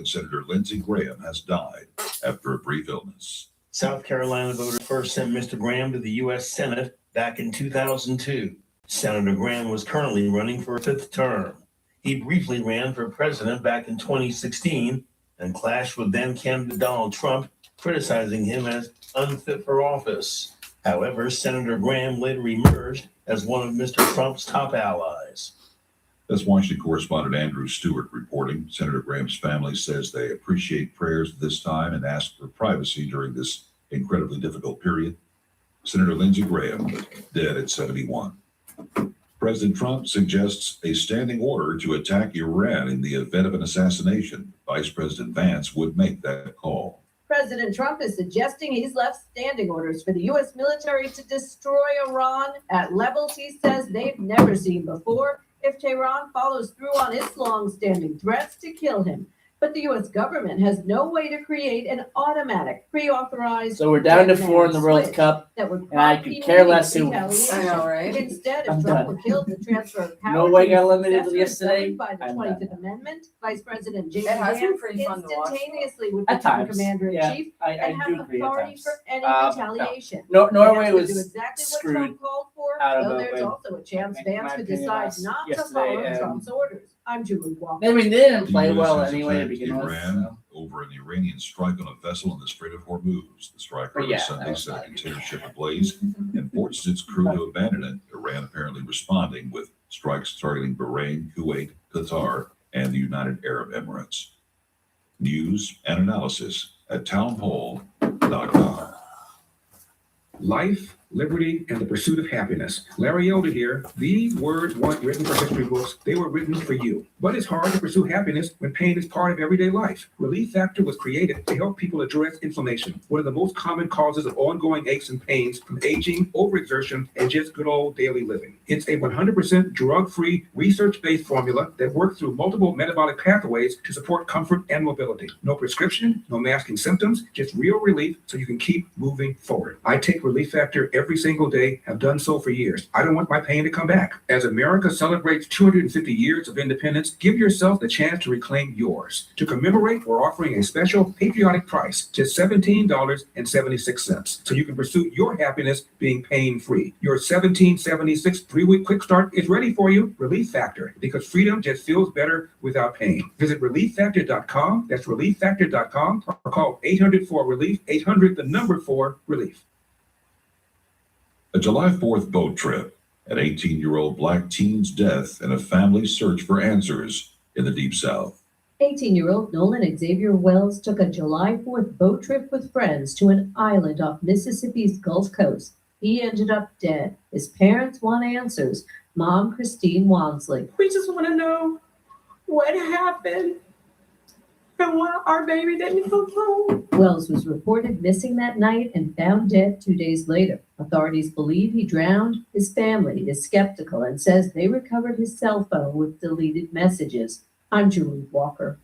Senator Lindsey Graham has died after a brief illness. South Carolina voters first sent Mr. Graham to the U.S. Senate back in 2002. Senator Graham was currently running for a fifth term. He briefly ran for president back in 2016 and clashed with then candidate Donald Trump, criticizing him as unfit for office. However, Senator Graham later emerged as one of Mr. Trump's top allies. That's Washington correspondent Andrew Stewart reporting. Senator Graham's family says they appreciate prayers at this time and ask for privacy during this incredibly difficult period. Senator Lindsey Graham, dead at 71. President Trump suggests a standing order to attack Iran in the event of an assassination. Vice President Vance would make that call. President Trump is suggesting he's left standing orders for the U.S. military to destroy Iran at levels he says they've never seen before if Tehran follows through on its long-standing threats to kill him. But the U.S. government has no way to create an automatic, pre-authorized. So we're down to 4 in the World Cup, that would and I could care less who wins. I know, right? Instead, if Trump were killed, the transfer of power. Norway got eliminated yesterday. By the 25th Amendment, Vice President J.D. Vance instantaneously would At become times, Commander-in-Chief I and do have agree at authority times. for any retaliation. No, Norway Vance would was do exactly what screwed Trump called for, out of though it there's when- also a chance in Vance my could opinion, decide last- not to yesterday, follow Trump's orders. I'm Julie Walker. I mean, they didn't play The well US has anyway to attacked begin with. Iran So. over an Iranian strike on a vessel in the Strait of Hormuz. The strike early Yeah, Sunday that was set a not- container ship ablaze and forced its crew to abandon it. Iran apparently responding with strikes targeting Bahrain, Kuwait, Qatar, and the United Arab Emirates. News and analysis at townhall.com. Life, liberty, and the pursuit of happiness. Larry Elder here. These words weren't written for history books. They were written for you. But it's hard to pursue happiness when pain is part of everyday life. Relief Factor was created to help people address inflammation, one of the most common causes of ongoing aches and pains from aging, overexertion, and just good old daily living. It's a 100% drug-free, research-based formula that works through multiple metabolic pathways to support comfort and mobility. No prescription, no masking symptoms, just real relief so you can keep moving forward. I take Relief Factor every single day, have done so for years. I don't want my pain to come back. As America celebrates 250 years of independence, give yourself the chance to reclaim yours. To commemorate, we're offering a special patriotic price, just $17.76, so you can pursue your happiness being pain-free. Your $17.76 3-week quick start is ready for you. Relief Factor, because freedom just feels better without pain. Visit relieffactor.com. That's relieffactor.com, or call 800-4-RELIEF, 800-4-RELIEF. A July 4th boat trip, an 18-year-old black teen's death, and a family's search for answers in the Deep South. 18-year-old Nolan Xavier Wells took a July 4th boat trip with friends to an island off Mississippi's Gulf Coast. He ended up dead. His parents want answers. Mom, Christine Wansley. We just want to know what happened and why our baby didn't come home. Wells was reported missing that night and found dead 2 days later. Authorities believe he drowned. His family is skeptical and says they recovered his cell phone with deleted messages. I'm Julie Walker.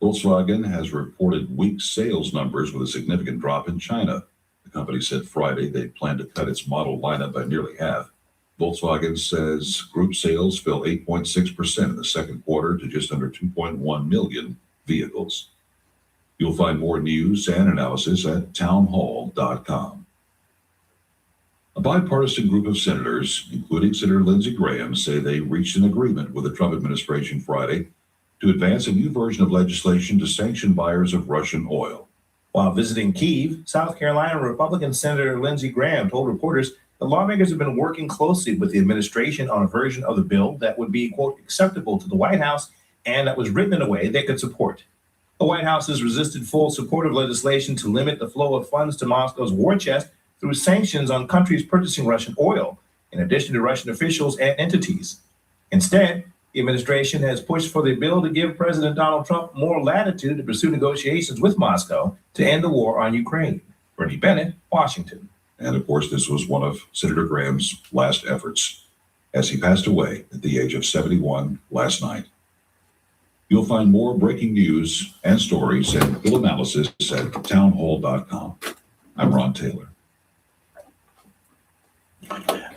Volkswagen has reported weak sales numbers with a significant drop in China. The company said Friday they plan to cut its model lineup by nearly half. Volkswagen says group sales fell 8.6% in the second quarter to just under 2.1 million vehicles. You'll find more news and analysis at townhall.com. A bipartisan group of senators, including Senator Lindsey Graham, say they reached an agreement with the Trump administration Friday to advance a new version of legislation to sanction buyers of Russian oil. While visiting Kyiv, South Carolina Republican Senator Lindsey Graham told reporters the lawmakers have been working closely with the administration on a version of the bill that would be, quote, acceptable to the White House and that was written in a way they could support. The White House has resisted full support of legislation to limit the flow of funds to Moscow's war chest through sanctions on countries purchasing Russian oil, in addition to Russian officials and entities. Instead, the administration has pushed for the bill to give President Donald Trump more latitude to pursue negotiations with Moscow to end the war on Ukraine. Bernie Bennett, Washington. And of course, this was one of Senator Graham's last efforts as he passed away at the age of 71 last night. You'll find more breaking news and stories and full analysis at townhall.com. I'm Ron Taylor.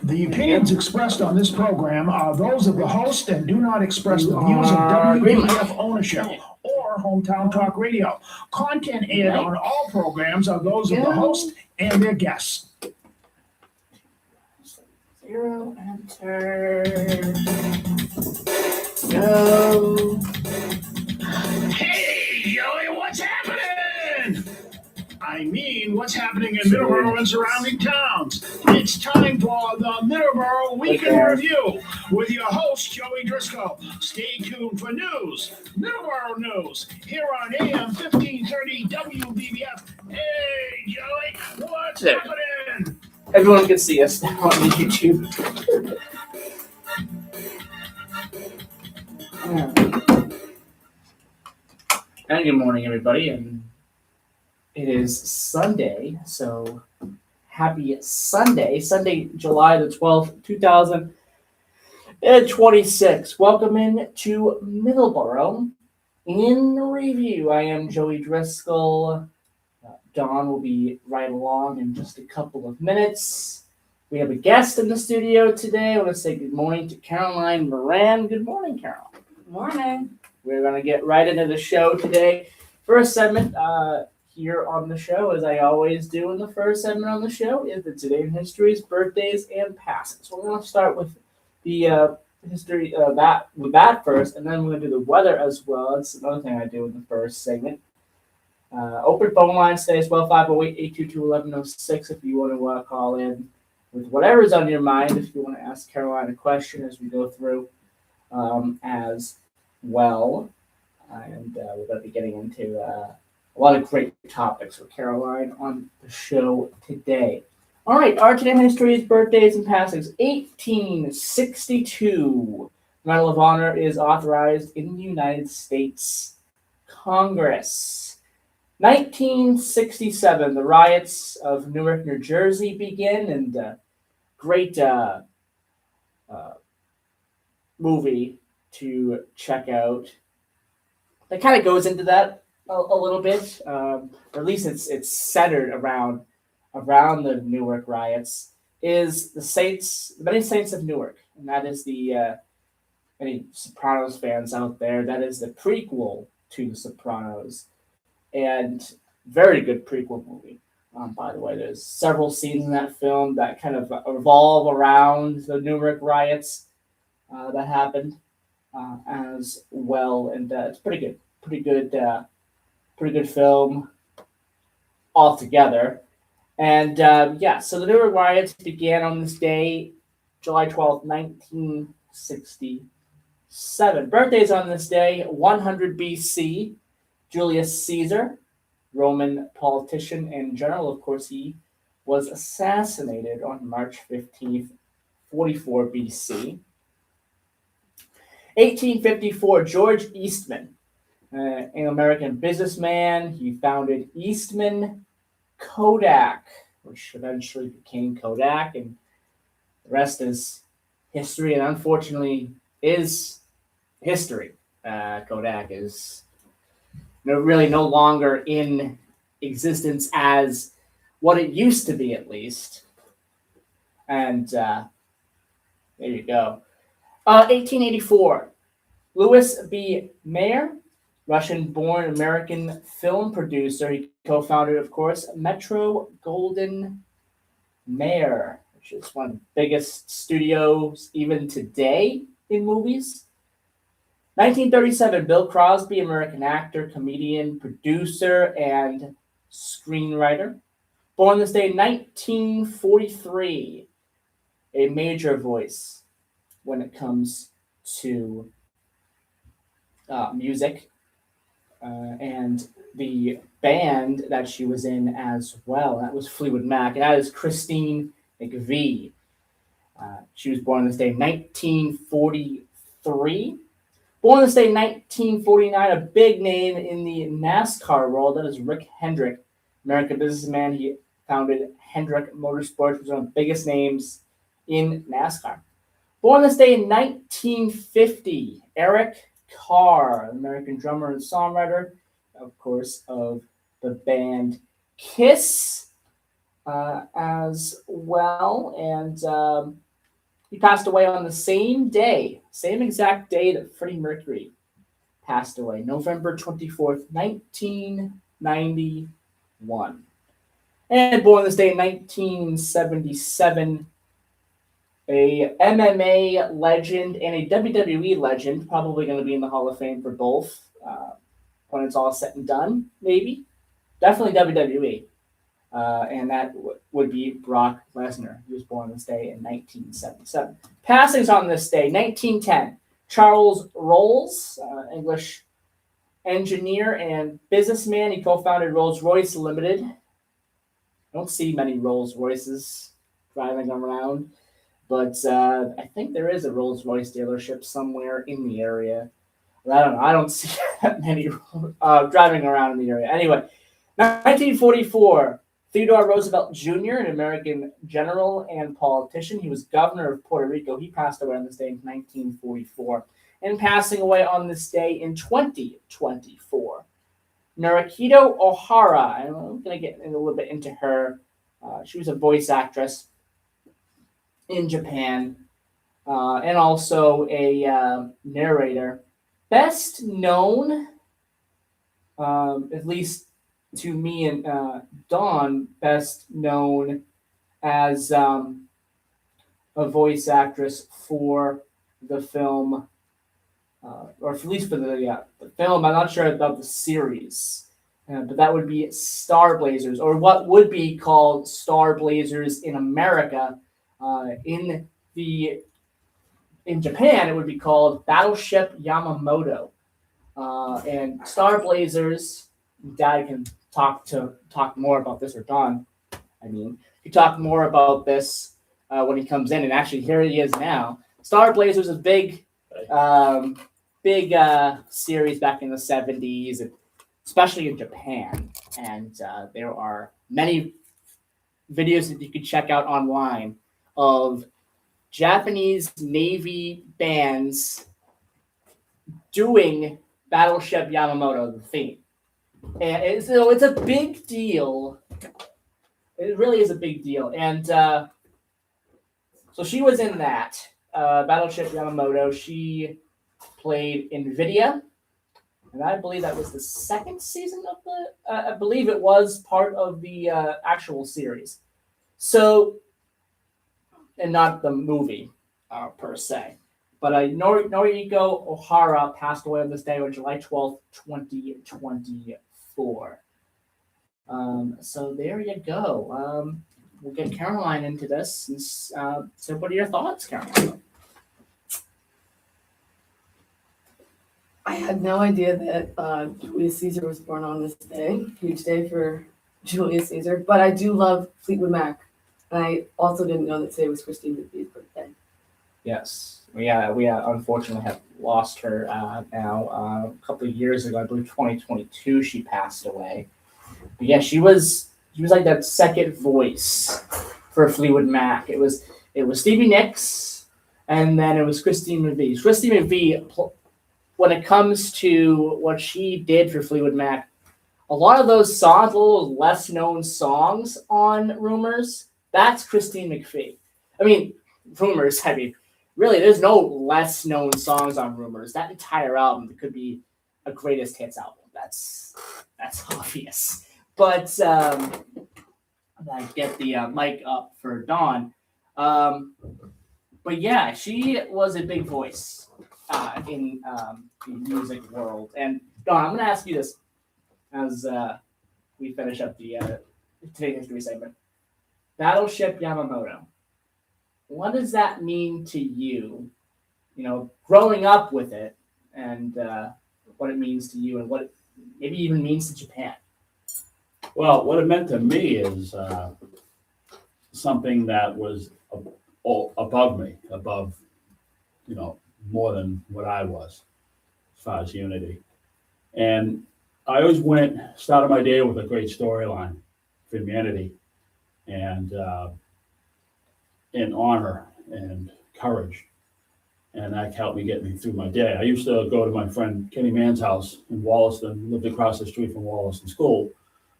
The opinions expressed on this program are those of the host and do not express the views of WBF ownership or Hometown Talk Radio. Content aired on all programs are those of the host and their guests. 0, enter. Go. Hey, Joey, what's happening? I mean, what's happening in Middleboro and surrounding towns? It's time for the Middleboro Weekend Review with your host, Joey Driscoll. Stay tuned for news, Middleboro news, here on AM 1530 WBBF. Hey, Joey, what's happening? Everyone can see us now on the YouTube. And good morning, everybody. And it is Sunday, so happy Sunday, July the 12th, 2026. Welcome in to Middleboro in review. I am Joey Driscoll. Dawn will be right along in just a couple of minutes. We have a guest in the studio today. I want to say good morning to Caroline Moran. Good morning, Carol. Good morning. We're going to get right into the show today. First segment here on the show, as I always do in the first segment on the show, is the Today in History's birthdays and passings. So we're going to start with the history with that first, and then we're going to do the weather as well. That's another thing I do in the first segment. Open phone lines today as well, 508-822-1106 if you want to call in with whatever's on your mind, if you want to ask Caroline a question as we go through as well. And we're going to be getting into a lot of great topics with Caroline on the show today. All right, our Today in History's birthdays and passings. 1862, Medal of Honor is authorized in the United States Congress. 1967, the riots of Newark, New Jersey begin, and great movie to check out. That kind of goes into that a little bit, or at least it's centered around the Newark riots. Is the Many Saints of Newark, and that is the any Sopranos fans out there. That is the prequel to The Sopranos. And very good prequel movie, by the way. There's several scenes in that film that kind of revolve around the Newark riots that happened as well, and it's pretty good film altogether. And so the Newark riots began on this day, July 12th, 1967. Birthdays on this day: 100 BC. Julius Caesar, Roman politician and general. Of course, he was assassinated on March 15th, 44 BC. 1854, George Eastman, an American businessman. He founded Eastman Kodak, which eventually became Kodak, and the rest is history, and unfortunately is history. Kodak is really no longer in existence as what it used to be, at least. And there you go. 1884, Louis B. Mayer, Russian-born American film producer. He co-founded, of course, Metro-Goldwyn-Mayer, which is one of the biggest studios even today in movies. 1937, Bill Crosby, American actor, comedian, producer, and screenwriter. Born this day, 1943, a major voice when it comes to music, and the band that she was in as well. That was Fleetwood Mac, and that is Christine McVie. She was born this day, 1943. Born this day, 1949, a big name in the NASCAR world. That is Rick Hendrick, American businessman. He founded Hendrick Motorsports, which was one of the biggest names in NASCAR. Born this day in 1950, Eric Carr, an American drummer and songwriter, of course, of the band Kiss as well. And he passed away on the same exact day that Freddie Mercury passed away November 24th, 1991. And born this day in 1977, a MMA legend and a WWE legend, probably going to be in the Hall of Fame for both when it's all said and done, maybe. Definitely WWE. And that would be Brock Lesnar. He was born this day in 1977. Passings on this day, 1910. Charles Rolls, English engineer and businessman. He co-founded Rolls-Royce Limited. I don't see many Rolls-Royces driving around, but I think there is a Rolls-Royce dealership somewhere in the area. I don't know. I don't see that many driving around in the area. Anyway, 1944. Theodore Roosevelt Jr., an American general and politician. He was governor of Puerto Rico. He passed away on this day in 1944. And passing away on this day in 2024. Narukito Ohara. I'm going to get a little bit into her. She was a voice actress in Japan and also a narrator. Best known, at least to me and Dawn, best known as a voice actress for the film, or at least for the film. I'm not sure about the series, but that would be Star Blazers, or what would be called Star Blazers in America. In Japan, it would be called Battleship Yamamoto, and Star Blazers. Dad can talk more about this, or Don. He talk more about this when he comes in, and actually here he is now. Star Blazers is a big series back in the 70s, especially in Japan, and there are many videos that you can check out online of Japanese Navy bands doing Battleship Yamamoto, the theme. And it's a big deal. It really is a big deal. And so she was in that Battleship Yamamoto. She played NVIDIA. And I believe that was the second season of the, I believe it was part of the actual series. So, and not the movie per se. But Noriko Ohara passed away on this day on July 12th, 2024. So there you go. We'll get Caroline into this. So what are your thoughts, Caroline? I had no idea that Julius Caesar was born on this day. Huge day for Julius Caesar. But I do love Fleetwood Mac. And I also didn't know that today was Christine McVie's birthday. Yes. We unfortunately have lost her now. A couple of years ago, I believe 2022, she passed away. But yeah, she was like that second voice for Fleetwood Mac. It was Stevie Nicks, and then it was Christine McVie. Christine McVie, when it comes to what she did for Fleetwood Mac, a lot of those songs, a little less known songs on Rumors, that's Christine McVie. Rumors, really, there's no less known songs on Rumors. That entire album could be a greatest hits album. That's obvious. But I get the mic up for Dawn. But yeah, she was a big voice in the music world. And Dawn, I'm going to ask you this as we finish up the today's history segment. Battleship Yamamoto. What does that mean to you? Growing up with it, and what it means to you, and what it maybe even means to Japan. Well, what it meant to me is something that was above me, more than what I was, as far as unity. And I always started my day with a great storyline for humanity, and honor and courage. And that helped me get me through my day. I used to go to my friend Kenny Mann's house in Wollaston, lived across the street from Wollaston School.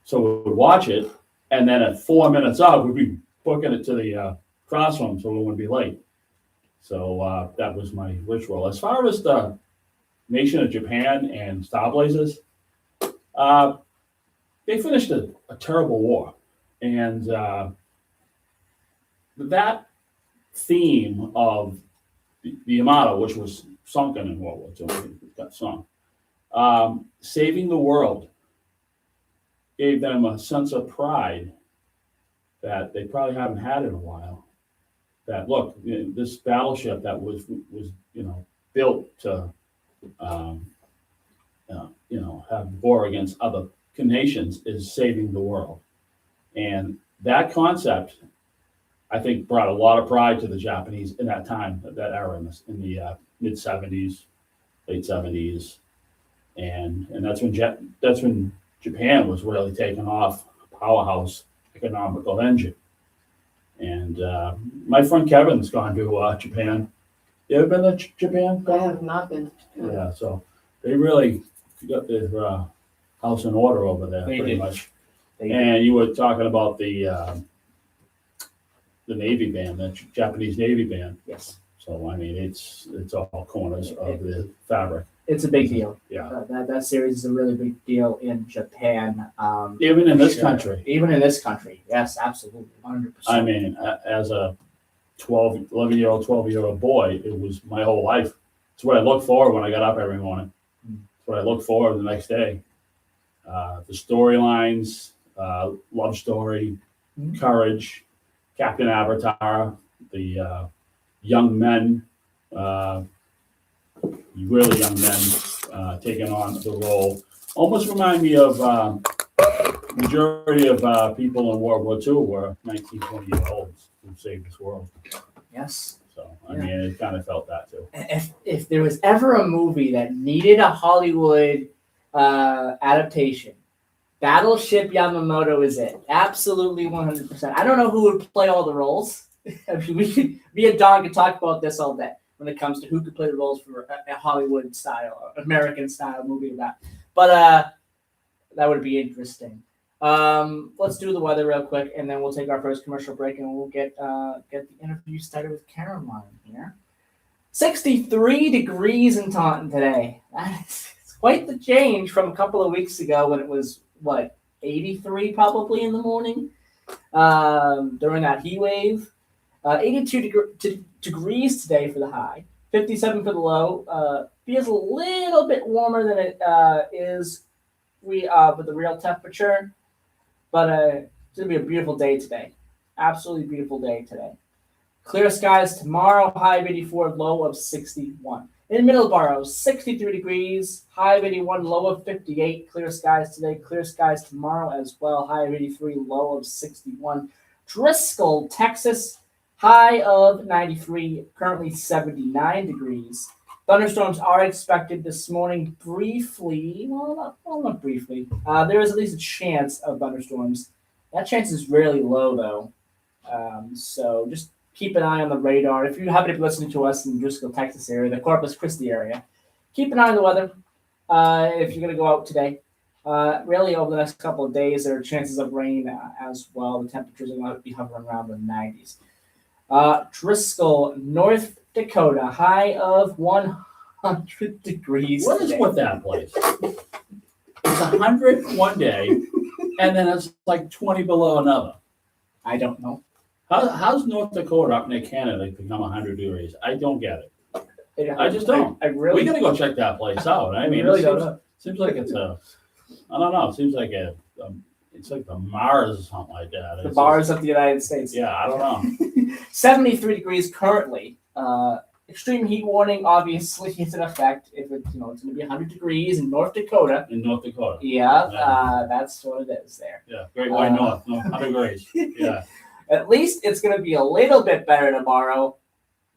So we would watch it, and then at 4 minutes out, we'd be booking it to the classroom so we wouldn't be late. So that was my ritual. As far as the nation of Japan and Star Blazers, they finished a terrible war. And that theme of the Yamato, which was sunken in World War II, got sunk, saving the world gave them a sense of pride that they probably haven't had in a while. That look, this battleship that was built to have war against other nations is saving the world, and that concept, I think, brought a lot of pride to the Japanese in that time, that era, in the mid '70s, late '70s, and that's when Japan was really taking off, a powerhouse economical engine. And my friend Kevin's gone to Japan. You ever been to Japan? I have not been. Yeah, so they really got their house in order over there, They pretty did. much. They did. And you were talking about the Navy band, the Japanese Navy band. Yes, So I mean, it's all corners of the fabric. it's a big deal. Yeah, That series is a really big deal in Japan. even in this Sure. country. Even in this country, yes, absolutely, 100%. I mean, as a 12-year-old boy, it was my whole life. It's what I look for when I got up every morning. It's what I look for the next day. The storylines, love story, courage, Captain Avatar, the young men, really young men taking on the role. Almost remind me of majority of people in World War II were 19, 20-year-olds who saved this world. Yes. So, I mean, it kind of felt that too. If there was ever a movie that needed a Hollywood adaptation, Battleship Yamamoto is it. Absolutely 100%. I don't know who would play all the roles. I mean, me and Don could talk about this all day when it comes to who could play the roles for a Hollywood style, American style movie of that. But that would be interesting. Let's do the weather real quick, and then we'll take our first commercial break, and we'll get the interview started with Caroline here. 63 degrees in Taunton today. It's quite the change from a couple of weeks ago when it was, 83 probably in the morning during that heat wave. 82 degrees today for the high, 57 for the low. Feels a little bit warmer than it is with the real temperature, but it's going to be a beautiful day today. Absolutely beautiful day today. Clear skies tomorrow, high of 84, low of 61. In Middleboro, 63 degrees, high of 81, low of 58. Clear skies today, clear skies tomorrow as well, high of 83, low of 61. Driscoll, Texas, high of 93, currently 79 degrees. Thunderstorms are expected this morning briefly. Well, not briefly. There is at least a chance of thunderstorms. That chance is really low, though. So just keep an eye on the radar. If you happen to be listening to us in the Driscoll, Texas area, the Corpus Christi area, keep an eye on the weather if you're going to go out today. Really, over the next couple of days, there are chances of rain as well. The temperatures are going to be hovering around the 90s. Driscoll, North Dakota, high of 100 degrees. What is today. with that place? It's 100 one day, and then it's like 20 below another. I don't know. How's North Dakota up near Canada become 100 degrees? I don't get it. I just don't. I really We got to go check that place out. I mean, really it don't seems, know. seems like it's I don't know. It seems like it's like the Mars or something like that. The It's bars of the United States. yeah, I don't know. 73 degrees currently. Extreme heat warning obviously is in effect. If it's going to be 100 degrees in North Dakota. In North Dakota. Yeah, that's what it is there. Yeah, Great White North, 100 degrees. Yeah. At least it's going to be a little bit better tomorrow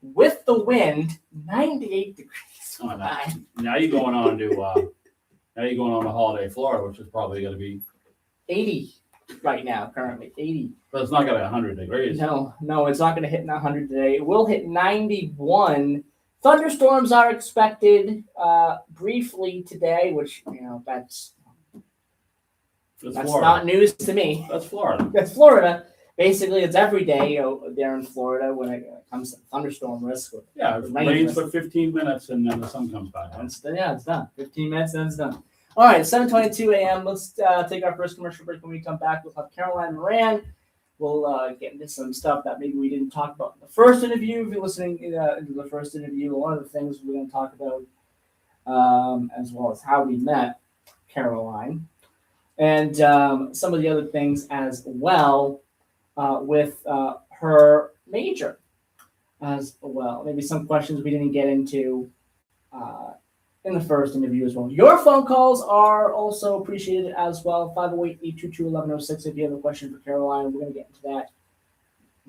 with the wind, 98 degrees. Oh, now you're going on to holiday Florida, which is probably going to be, 80 right now, currently 80. but it's not going to be 100 degrees. No, it's not going to hit 100 today. It will hit 91. Thunderstorms are expected briefly today, which that's Florida. not news to me. That's Florida. That's Florida. Basically, it's every day there in Florida when it thunderstorm risk. Yeah, it Rain rains risk. for 15 minutes and then the sun comes back. And it's done. 15 minutes and it's done. All right, 7:22 a.m. Let's take our first commercial break. When we come back, we'll have Caroline Moran. We'll get into some stuff that maybe we didn't talk about in the first interview. If you're listening into the first interview, one of the things we're going to talk about, as well as how we met Caroline, and some of the other things as well with her major as well. Maybe some questions we didn't get into in the first interview as well. Your phone calls are also appreciated as well. 508-822-1106 if you have a question for Caroline. We're going to get into that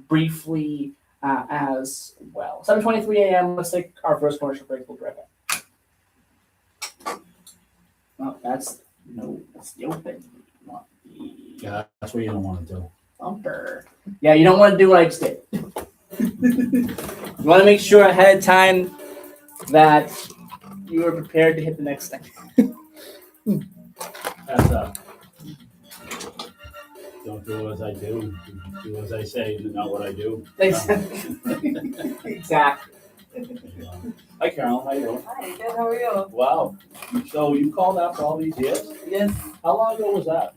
briefly as well. 7:23 a.m. Let's take our first commercial break. We'll be right back. Oh, that's the open. Not the Yeah, that's what you don't want to do. bumper. Yeah, you don't want to do what I just did. You want to make sure ahead of time that you are prepared to hit the next thing. That's don't do as I do. Do as I say, not what I do. Exactly. Hi, Carol. How you doing? Hi, good. How are you? Wow. So you called after all these years? Yes. How long ago was that?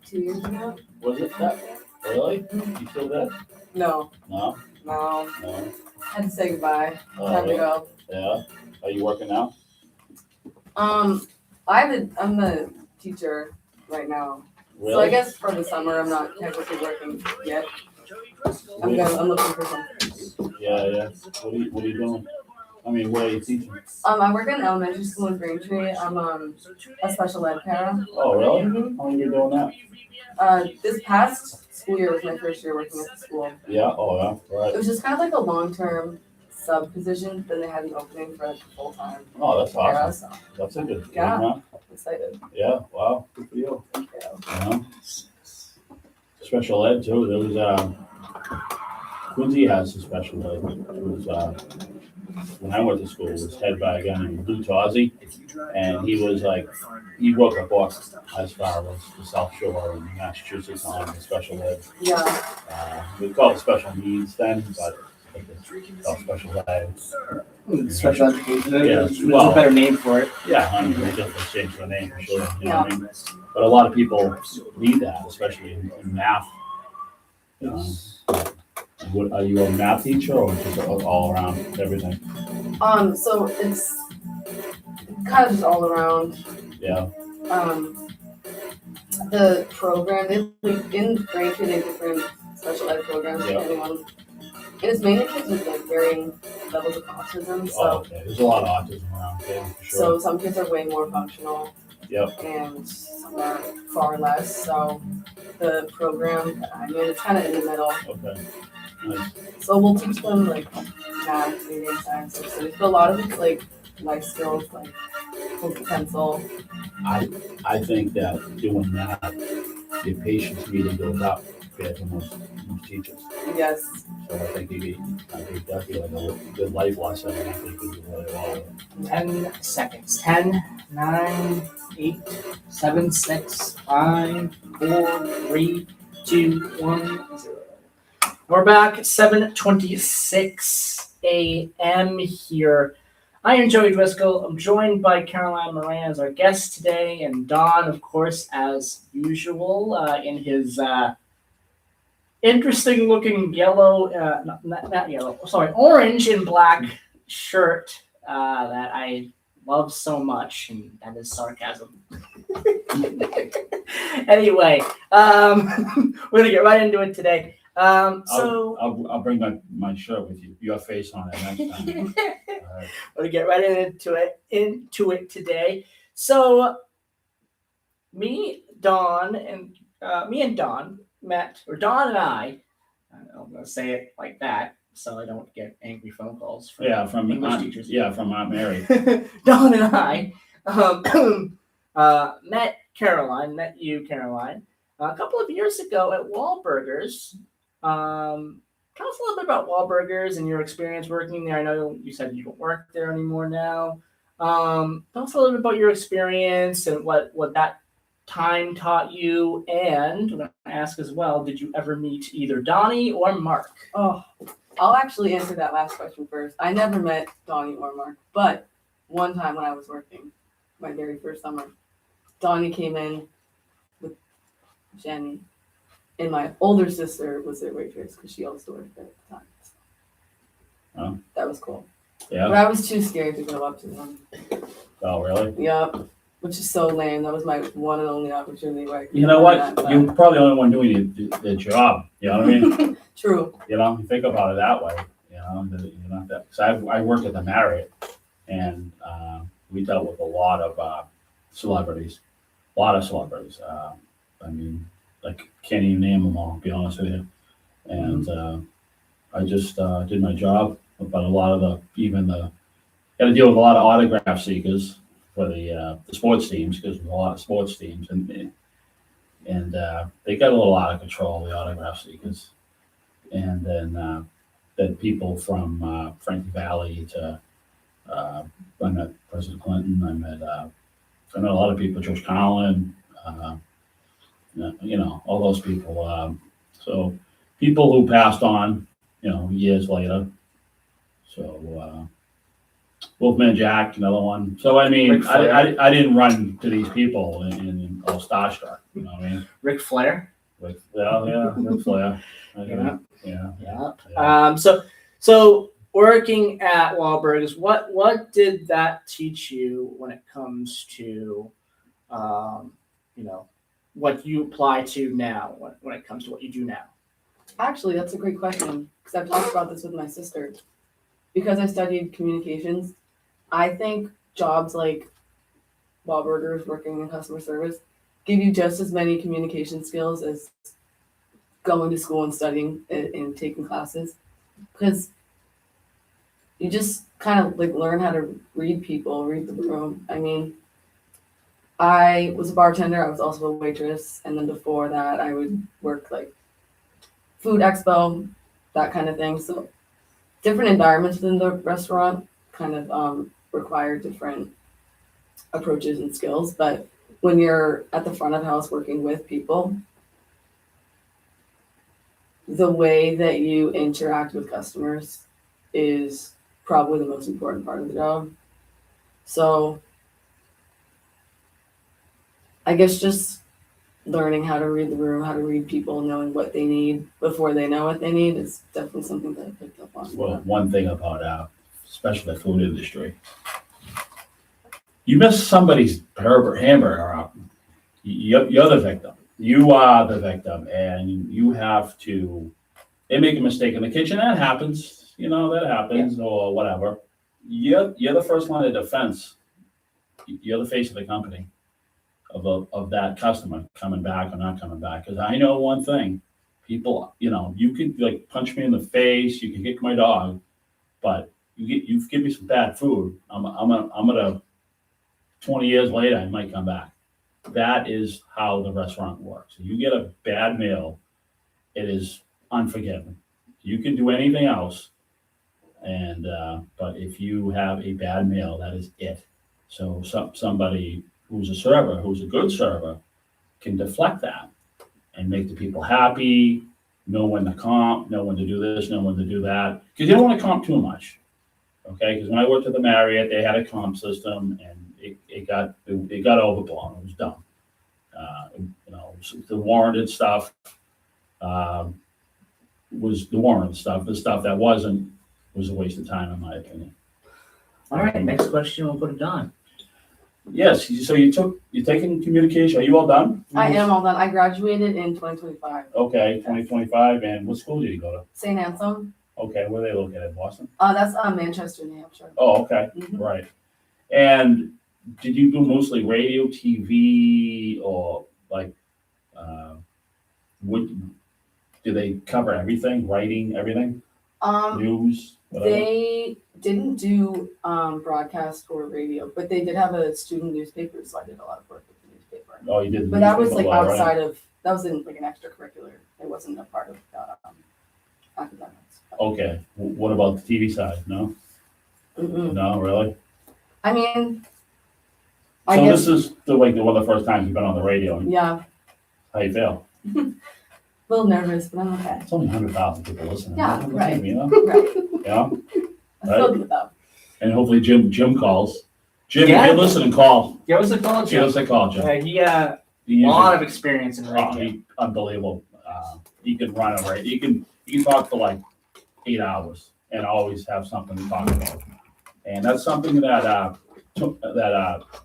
2 years ago? Was it that? Really? You still there? No, No? no. No? Had to say goodbye. Time to go. Yeah. Are you working now? I'm the teacher right now. Really? So I guess for the summer I'm not technically working yet. I'm looking for something. Yeah. What are you doing? I mean, where are you teaching? I work in elementary school in Braintree. I'm a special ed para. Oh, really? How long have you been doing that? This past school year was my first year working at the school. Yeah. Oh, yeah. Right. It was just kind of like a long-term sub position. Then they had an opening for like full time. Oh, that's Yeah, awesome. so That's a good thing, Yeah. huh? excited. Yeah. Wow. Good for you. Thank you. You know? Special ed too. There was Quincy has a special ed. It was when I went to school, it was head by a guy named Lou Tozzi, and he was like, he wrote a book as far as the South Shore in Massachusetts on the special ed. Yeah. We called it special needs then, but I think it's called special ed. Special education. Yeah, There's well- a better name for it. Yeah, I mean, they definitely changed the name for sure. You know what I mean? But a lot of people need that, especially in math. What, are you a math teacher or just all around everything? So it's kind of just all around. Yeah. The program in Braintree they have different special ed programs Yeah. depending on, and it's mainly kids with like varying levels of autism. So Oh, okay. There's a lot of autism around here for sure. so some kids are way more functional. Yep. And some are far less. So the program that I'm in, it's kind of in the middle. Okay. Nice. So we'll teach them like math, reading, science, but a lot of it's like life skills, like hold the pencil. I think that doing that, your patience really goes up compared to most teachers. Yes. So I think that'd be like a good life lesson, and I think you do really well with it. 10 seconds. 10, 9, 8, 7, 6, 5, 4, 3, 2, 1, 0. We're back 7:26 a.m. here. I am Joey Driscoll. I'm joined by Caroline Moran as our guest today, and Don, of course, as usual, in his interesting-looking yellow, not yellow, sorry, orange and black shirt that I love so much, and that is sarcasm. Anyway, we're gonna get right into it today. I'll bring my shirt with you. Your face on it next time. All right. We're gonna get right into it today. So, me and Don met, or Don and I'm gonna say it like that so I don't get angry phone calls from English teachers. Yeah, from Aunt Mary. Don and I met you, Caroline, a couple of years ago at Wahlburgers. Tell us a little bit about Wahlburgers and your experience working there. I know you said you don't work there anymore now. Tell us a little bit about your experience and what that time taught you. And I'm going to ask as well, did you ever meet either Donnie or Mark? Oh, I'll actually answer that last question first. I never met Donnie or Mark, but one time when I was working, my very first summer, Donnie came in with Jenny, and my older sister was their waitress because she also worked there at the time. Oh. That was cool. Yeah. But I was too scared to go up to them. Oh, really? Yep. Which is so lame. That was my one and only opportunity where I could You know do what? that, You're probably the only one doing the job. You know what I mean? True. You know, you think about it that way. You know, you're not that. So I worked at the Marriott, and we dealt with a lot of celebrities. A lot of celebrities. I mean, like can't even name them all. To be honest with you. And I just did my job. But a lot of got to deal with a lot of autograph seekers for the sports teams because there's a lot of sports teams and they got a little out of control, the autograph seekers, and then people from Frankie Valley to I met President Clinton. I met a lot of people, George Carlin, you know, all those people. So people who passed on, you know, years later. So Wolfman Jack, another one. So I mean, Ric Flair. I didn't run to these people and all starstruck. You know what I mean? Ric Flair. Ric Flair. Yeah. Yeah. Yeah. So working at Wahlburgers, what did that teach you when it comes to, you know, what you apply to now when it comes to what you do now? Actually, that's a great question because I've talked about this with my sister. Because I studied communications, I think jobs like Wahlburgers, working in customer service, give you just as many communication skills as going to school and studying and taking classes. Because you just kind of like learn how to read people, read the room. I mean, I was a bartender, I was also a waitress, and then before that I would work like food expo, that kind of thing. So different environments within the restaurant kind of require different approaches and skills. But when you're at the front of house working with people, the way that you interact with customers is probably the most important part of the job. So I guess just learning how to read the room, how to read people, knowing what they need before they know what they need is definitely something that I picked up on. Well, one thing about especially the food industry, you mess somebody's hamburger up, you're the victim. You are the victim, and you have to. They make a mistake in the kitchen. That happens. You know that happens, or whatever. You're the first line of defense. You're the face of the company. Of that customer coming back or not coming back. Because I know one thing, people, you know, you could like punch me in the face, you can kick my dog, but you give me some bad food, I'm gonna 20 years later I might come back. That is how the restaurant works. If you get a bad meal, it is unforgiving. You can do anything else, and but if you have a bad meal, that is it. So somebody who's a server, who's a good server, can deflect that and make the people happy, know when to comp, know when to do this, know when to do that. Because you don't want to comp too much, okay? Because when I worked at the Marriott, they had a comp system, and it got overblown. It was dumb. You know, the warranted stuff was the warranted stuff. The stuff that wasn't was a waste of time, in my opinion. All right, next question, we'll put it on. Yes, so you're taking communication. Are you all done? I am all done. I graduated in 2025. Okay, 2025. And what school did you go to? St. Anselm. Okay, where are they located? Boston? That's Manchester, New Hampshire. Oh, okay, Mhm. right. And did you do mostly radio, TV, or like, do they cover everything, writing, everything? News, whatever? They didn't do broadcast or radio, but they did have a student newspaper, so I did a lot of work with the newspaper. Oh, you did. But that was like newspaper, right? outside of, that was in like an extracurricular. It wasn't a part of academics. Okay, what about the TV side? No? Mm-mm. No, really? I mean, I So guess, this is one of the first times you've been on the radio. yeah. How you feel? little nervous, but I'm okay. It's only 100,000 people listening. Yeah, What's right. it, you know? Right. Yeah. I feel good though. And hopefully Jim calls. Jim, Yeah. if you're listening, call. Give us a call, Give us a call, Jim. He a He usually- lot of experience in Oh, radio. unbelievable. He can run a radio. He can talk for like 8 hours and always have something to talk about. And that's something that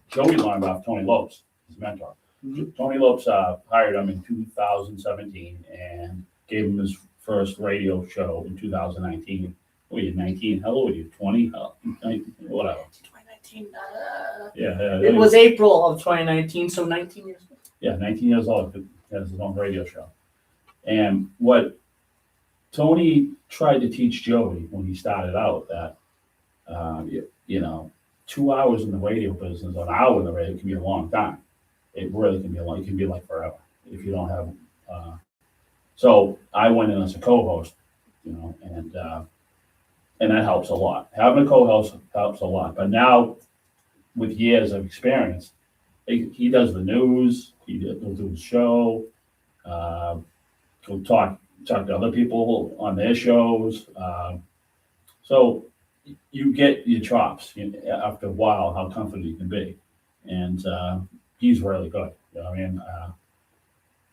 Joey learned off Tony Lopes, his mentor. Mhm. Tony Lopes hired him in 2017 and gave him his first radio show in 2019. What are you, 19? How old are you? 20? 19, whatever. 2019. Yeah. It was April of 2019, so 19 years old. Yeah, 19 years old, has his own radio show. And what Tony tried to teach Joey when he started out that, 2 hours in the radio business, an hour in the radio can be a long time. It really can be it can be like forever if you don't have. So I went in as a co-host, and that helps a lot. Having a co-host helps a lot. But now, with years of experience, he does the news. He'll do his show. He'll talk to other people on their shows. So you get your chops after a while, how comfortable you can be. And he's really good. You know what I mean?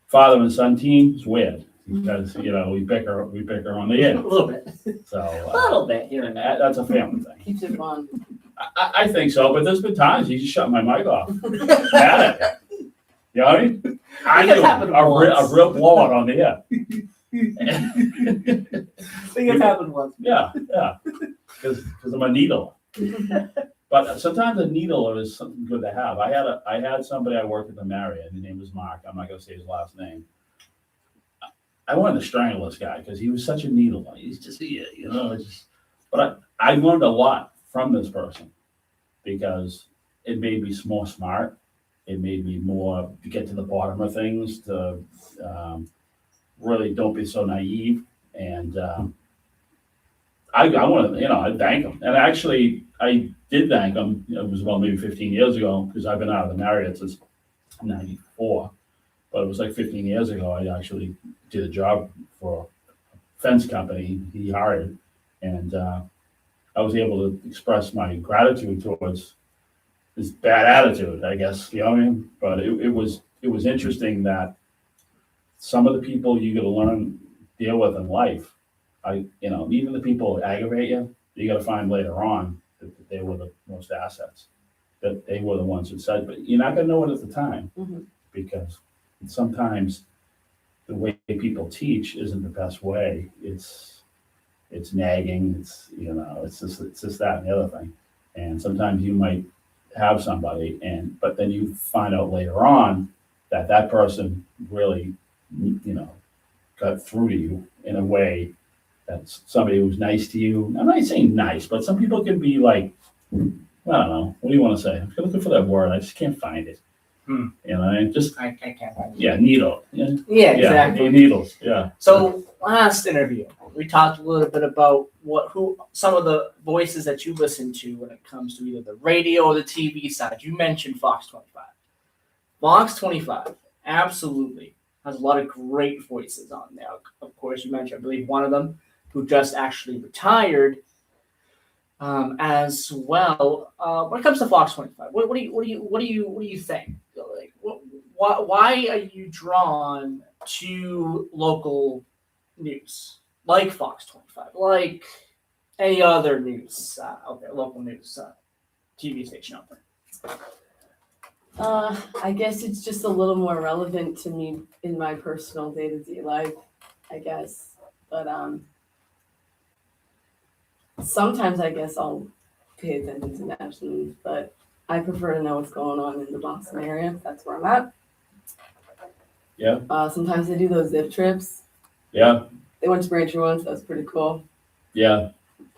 Father and son team is weird because, we bicker on the air. A little bit. So A little bit here and there. that's a family thing. Keeps it fun. I think so, but there's been times he just shut my mic off. Mad at it. You know what I mean? I think it's do happened a once. real blowout on the air. I think it's happened once. Yeah, because I'm a needler. But sometimes a needler is something good to have. I had somebody I worked with in Marriott. His name was Mark. I'm not going to say his last name. I wanted to strangle this guy because he was such a needler. He's just here, But I learned a lot from this person because it made me more smart. It made me more to get to the bottom of things, to really don't be so naive. And I want to, I thank him. And actually, I did thank him. It was about maybe 15 years ago because I've been out of the Marriott since 94. But it was like 15 years ago, I actually did a job for a fence company he hired. And I was able to express my gratitude towards his bad attitude, I guess, you know what I mean? But it was interesting that some of the people you got to learn, deal with in life, even the people that aggravate you, you got to find later on that they were the most assets, that they were the ones who said, but you're not going to know it at the time because sometimes the way people teach isn't the best way. It's nagging. It's just that and the other thing. And sometimes you might have somebody, but then you find out later on that person really, got through to you in a way that's somebody who's nice to you. I'm not saying nice, but some people can be like, I don't know. What do you want to say? I'm looking for that word. I just can't find it. I can't find it. Yeah, needle. Yeah, exactly. Needles. Yeah. So last interview, we talked a little bit about some of the voices that you listen to when it comes to either the radio or the TV side. You mentioned Fox 25. Fox 25 absolutely has a lot of great voices on there. Of course, you mentioned, I believe, one of them who just actually retired as well. When it comes to Fox 25, what do you think? Like, why are you drawn to local news like Fox 25, like any other news out there, local news TV station out there? I guess it's just a little more relevant to me in my personal day-to-day life, I guess. But sometimes I guess I'll pay attention to national news, but I prefer to know what's going on in the Boston area. That's where I'm at. Yeah. Sometimes they do those zip trips. Yeah. They went to Braintree once. That's pretty cool. Yeah,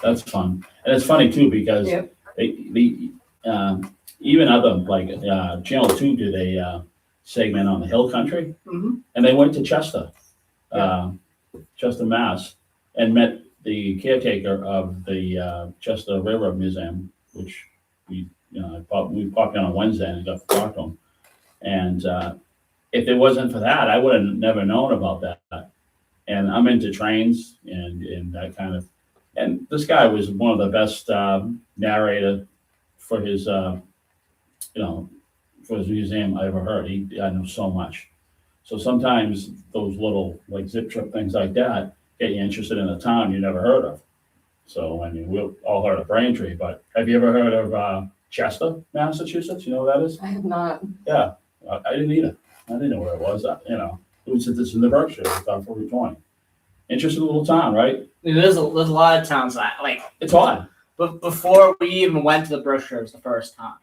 that's fun. And it's funny too because they even other like Channel 2 did a segment on the Hill Country, and they went to Chester, Mass, and met the caretaker of the Chester River Museum, which we popped in on Wednesday and got to talk to him. And if it wasn't for that, I would have never known about that. And I'm into trains and that kind of. And this guy was one of the best narrator for his, for his museum I ever heard. I know so much. So sometimes those little like zip trip things like that get you interested in a town you never heard of. So I mean, we've all heard of Braintree, but have you ever heard of Chester, Massachusetts? You know what that is? I have not. Yeah, I didn't either. I didn't know where it was. It's in the Berkshire. It's on 420. Interesting little town, right? There's a lot of towns that like. It's odd. But before we even went to the Berkshires the first time,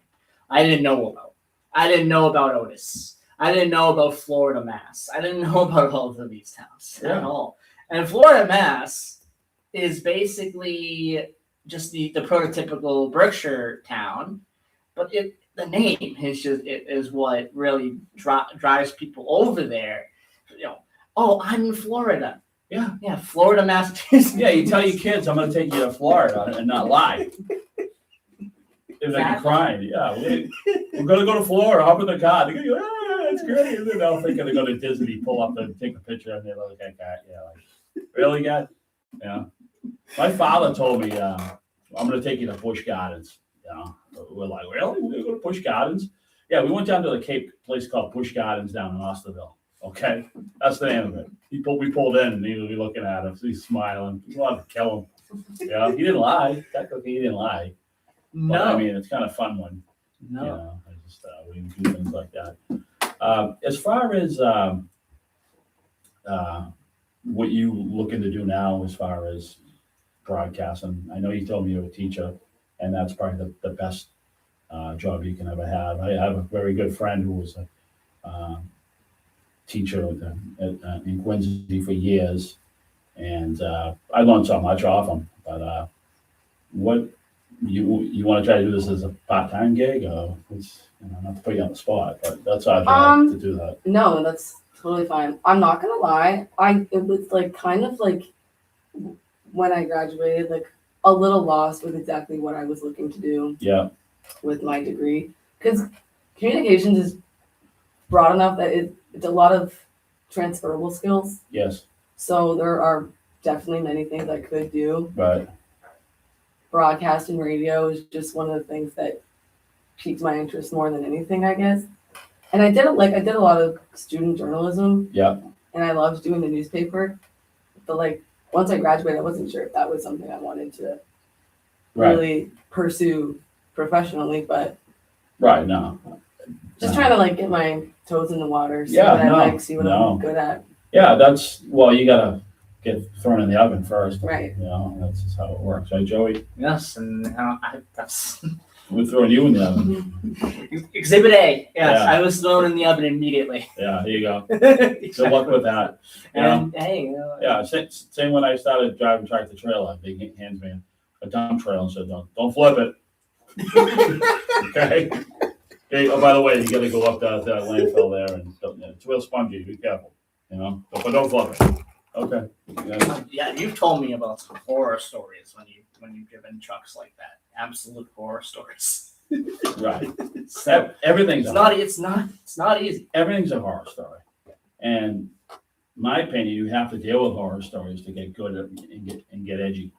I didn't know about Otis. I didn't know about Florida, Mass. I didn't know about all of these towns at all. And Florida, Mass is basically just the prototypical Berkshire town, but the name is what really drives people over there. Oh, I'm in Florida. Yeah, Florida, Massachusetts. Yeah, you tell your kids, I'm going to take you to Florida and not lie. If they be crying, yeah, we're going to go to Florida, hop in the car. They're going to go, it's great. And then they'll think they're going to Disney, pull up and take a picture, and they're like, really, guys? Yeah. My father told me, I'm going to take you to Busch Gardens. We're like, really? We're going to go to Busch Gardens? Yeah, we went down to the place called Busch Gardens down in Osterville. Okay, that's the name of it. We pulled in, and he was looking at us. He's smiling. He wanted to kill him. Yeah, he didn't lie. Technically, he didn't lie. No, but, I mean, it's kind of fun when I just we do things like that. As far as what you looking to do now, as far as broadcasting, I know you told me you're a teacher, and that's probably the best job you can ever have. I have a very good friend who was a teacher in Quincy for years, and I learned so much off him. But what you want to try to do this as a part-time gig, or not to put you on the spot, but that's our job to do that. No, that's totally fine. I'm not gonna lie. It was like kind of like when I graduated, like a little lost with exactly what I was looking to do. Yeah. With my degree, because communications is broad enough that it's a lot of transferable skills. Yes. So there are definitely many things I could do. Right. Broadcast and radio is just one of the things that piqued my interest more than anything, I guess. And I did a lot of student journalism. Yeah. And I loved doing the newspaper. But once I graduated, I wasn't sure if that was something I wanted to really pursue professionally, but no. Just trying to get my toes in the water, see what I'm good at. Yeah, you gotta get thrown in the oven first. Right. That's just how it works, right, Joey? Yes, and We're throwing you in the oven. Exhibit A. Yes, Yeah. I was thrown in the oven immediately. Yeah, here you go. Good luck with that. And hey, yeah, same when I started driving tractor trailer. They hands me a dump trailer and said, "Don't flip it." Okay. Hey, oh, by the way, you got to go up that landfill there, and it's real spongy. Be careful, but don't flip it. Okay. Yeah, you've told me about some horror stories when you've driven trucks like that. Absolute horror stories. Right. So Everything's it's not easy. Everything's a horror story, and my opinion, you have to deal with horror stories to get good at and get edgy.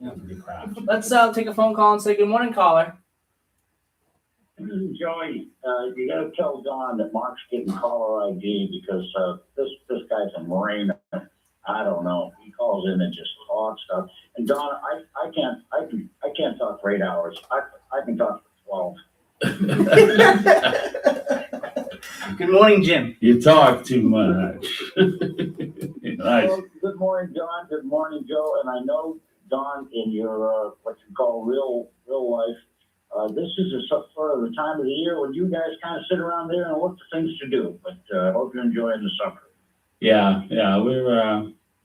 Yeah. Get craft. Let's take a phone call and say good morning, caller. This is Joey. You got to tell Don that Mark's getting caller ID because this guy's a Marine. I don't know. He calls in and just talks stuff. And Don, I can't talk for 8 hours. I can talk for 12. Good morning, Jim. You talk too much. Nice. Well, good morning, Don. Good morning, Joe. And I know, Don, in your what you call real life, this is a sort of the time of the year when you guys kind of sit around there and look for things to do. But I hope you're enjoying the summer. Yeah.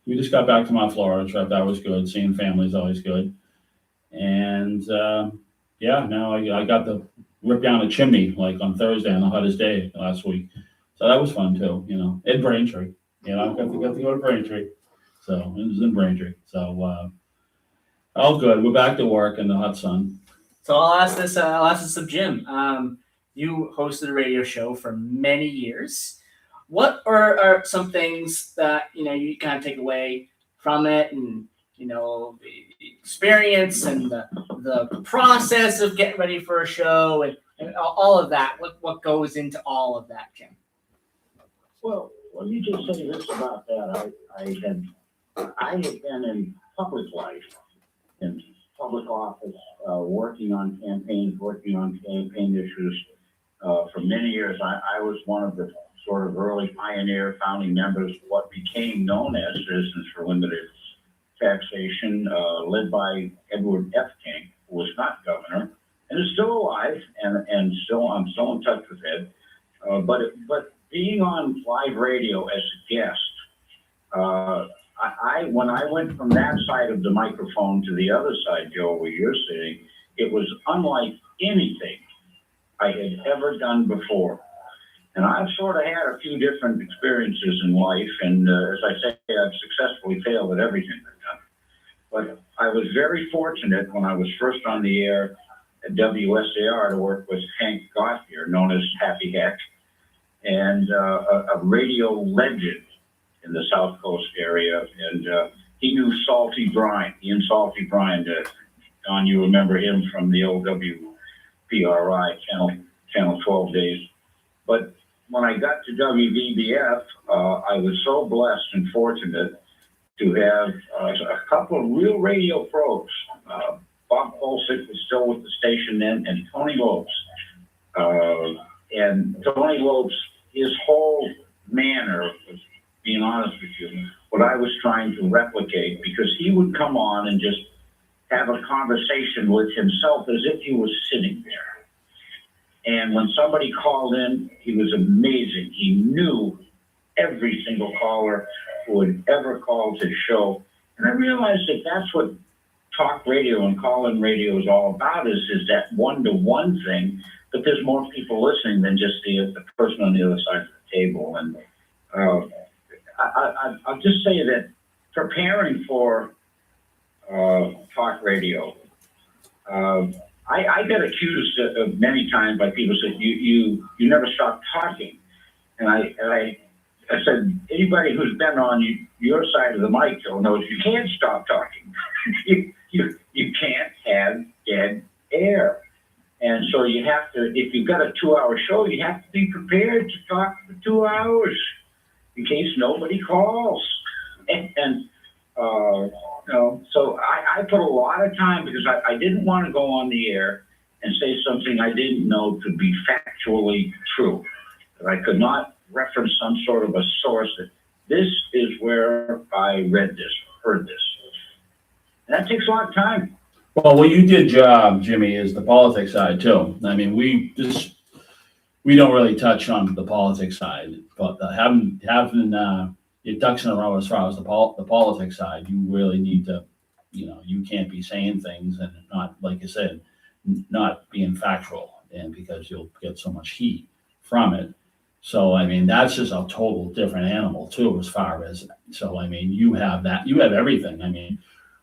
We just got back from our Florida trip. That was good. Seeing family is always good. And now I got to rip down a chimney on Thursday on the hottest day last week. So that was fun too. In Braintree. I got to go to Braintree. So it was in Braintree. So all good. We're back to work in the hot sun. So I'll ask this of Jim. You hosted a radio show for many years. what are some things that you kind of take away from it, and the experience and the process of getting ready for a show and all of that? What goes into all of that, Jim? Well, let me just say this about that. I had been in public life, in public office, working on campaigns, working on campaign issues for many years. I was one of the sort of early pioneer founding members of what became known as Citizens for Limited Taxation, led by Edward F. King, who was not governor and is still alive, and I'm still in touch with Ed. But being on live radio as a guest, when I went from that side of the microphone to the other side, Joe, where you're sitting, it was unlike anything I had ever done before. And I've sort of had a few different experiences in life, and as I say, I've successfully failed at everything I've done. But I was very fortunate when I was first on the air at WSAR to work with Hank Gauthier, known as Happy Hack, and a radio legend in the South Coast area. And he knew Salty Brine, Ian Salty Brine. Don, you remember him from the old WPRI, Channel 12 days. But when I got to WVBF, I was so blessed and fortunate to have a couple of real radio pros. Bob Polsick was still with the station then, and Tony Lopes. And Tony Lopes, his whole manner was, being honest with you, what I was trying to replicate, because he would come on and just have a conversation with himself as if he was sitting there. And when somebody called in, he was amazing. He knew every single caller who had ever called his show. And I realized that that's what talk radio and call-in radio is all about, is that one-to-one thing, but there's more people listening than just the person on the other side of the table. And I'll just say that preparing for talk radio, I got accused many times by people saying, you never stop talking. And I said, anybody who's been on your side of the mic, Joe, knows you can't stop talking. you can't have dead air. And so you have to, if you've got a 2-hour show, you have to be prepared to talk for 2 hours in case nobody calls. So I put a lot of time, because I didn't want to go on the air and say something I didn't know to be factually true. That I could not reference some sort of a source that this is where I read this, heard this. And that takes a lot of time. Well, what you did, Jimmy, is the politics side too. I mean, we don't really touch on the politics side, but having your ducks in a row as far as the politics side, you really need to, you can't be saying things and not, like you said, not being factual, and because you'll get so much heat from it. So, I mean, that's just a total different animal too, as far as, so, I mean, you have that, you have everything. I mean,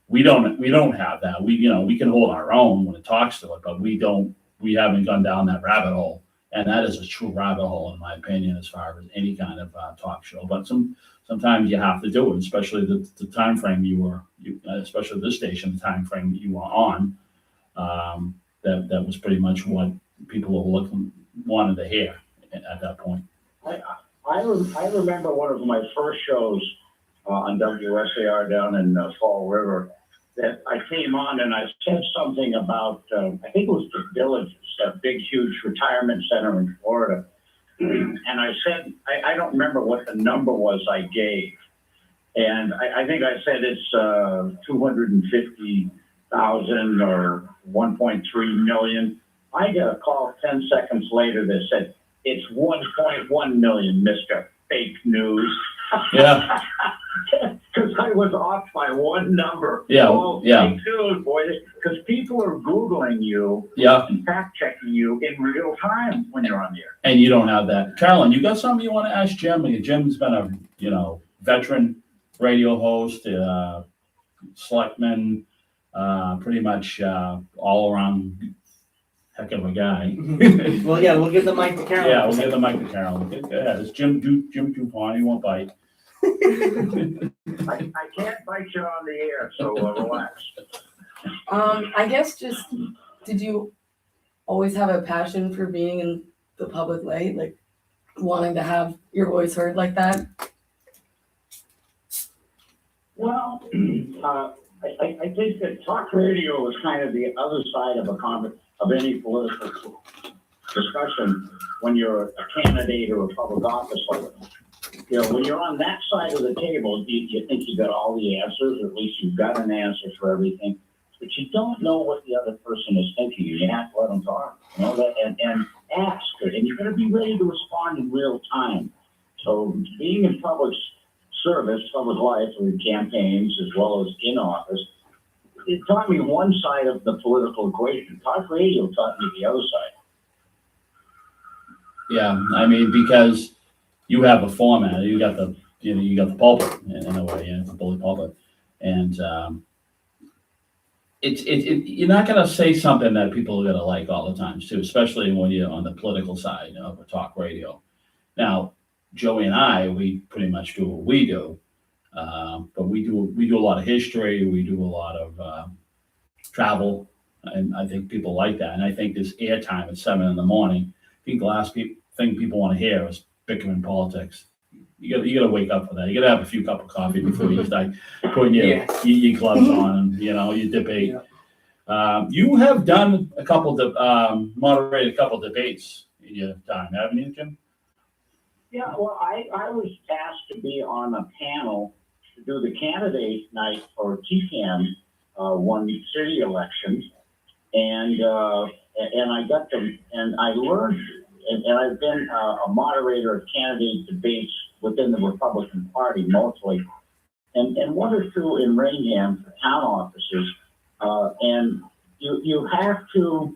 we don't have that. We can hold our own when it talks to it, but we haven't gone down that rabbit hole. And that is a true rabbit hole, in my opinion, as far as any kind of talk show. But sometimes you have to do it, especially the time frame especially this station, the time frame you were on. That was pretty much what people wanted to hear at that point. I remember one of my first shows on WSAR down in Fall River, that I came on and I said something about, I think it was the Villages, that big, huge retirement center in Florida. And I said, I don't remember what the number was I gave. And I think I said it's 250,000 or 1.3 million. I got a call 10 seconds later that said, it's 1.1 million, Mr. Fake News. Yeah. Because I was off by one number. Yeah, Fake news, boy. Because people are Googling you, and fact checking you in real time when you're on the air. And you don't have that. Carolyn, you got something you want to ask Jim? Jim's been a veteran radio host, selectman, pretty much all around heck of a guy. Well, yeah, we'll give the mic to Carol. Yeah, we'll give the mic to Carol. Yeah, it's Jim Dupont. He won't bite. I can't bite you on the air, so relax. I guess just, did you always have a passion for being in the public light, like wanting to have your voice heard like that? Well, I think that talk radio is kind of the other side of any political discussion when you're a candidate or a public office holder. You know, when you're on that side of the table, you think you got all the answers, or at least you've got an answer for everything, but you don't know what the other person is thinking. You have to let them talk, you know, that, and ask, and you're going to be ready to respond in real time. So being in public service, public life, through campaigns as well as in office, it taught me one side of the political equation. Talk radio taught me the other side. Yeah, I mean, because you have a format. You got the pulpit in a way, the bully pulpit, and you're not going to say something that people are going to like all the time too, especially when you're on the political side of a talk radio. Now, Joey and I, we pretty much do what we do, but we do a lot of history. We do a lot of travel, and I think people like that. And I think this airtime at 7 a.m. I think the last thing people want to hear is bickering politics. You got to wake up for that. You got to have a few cups of coffee before you start putting your gloves on and you debate. Yeah. You have done moderated a couple debates in your time, haven't you, Jim? Yeah, well, I was asked to be on a panel to do the candidate night for TCAM one city election, and I got them, and I learned, and I've been a moderator of candidate debates within the Republican Party mostly, and one or two in Rainham for town offices, and you have to.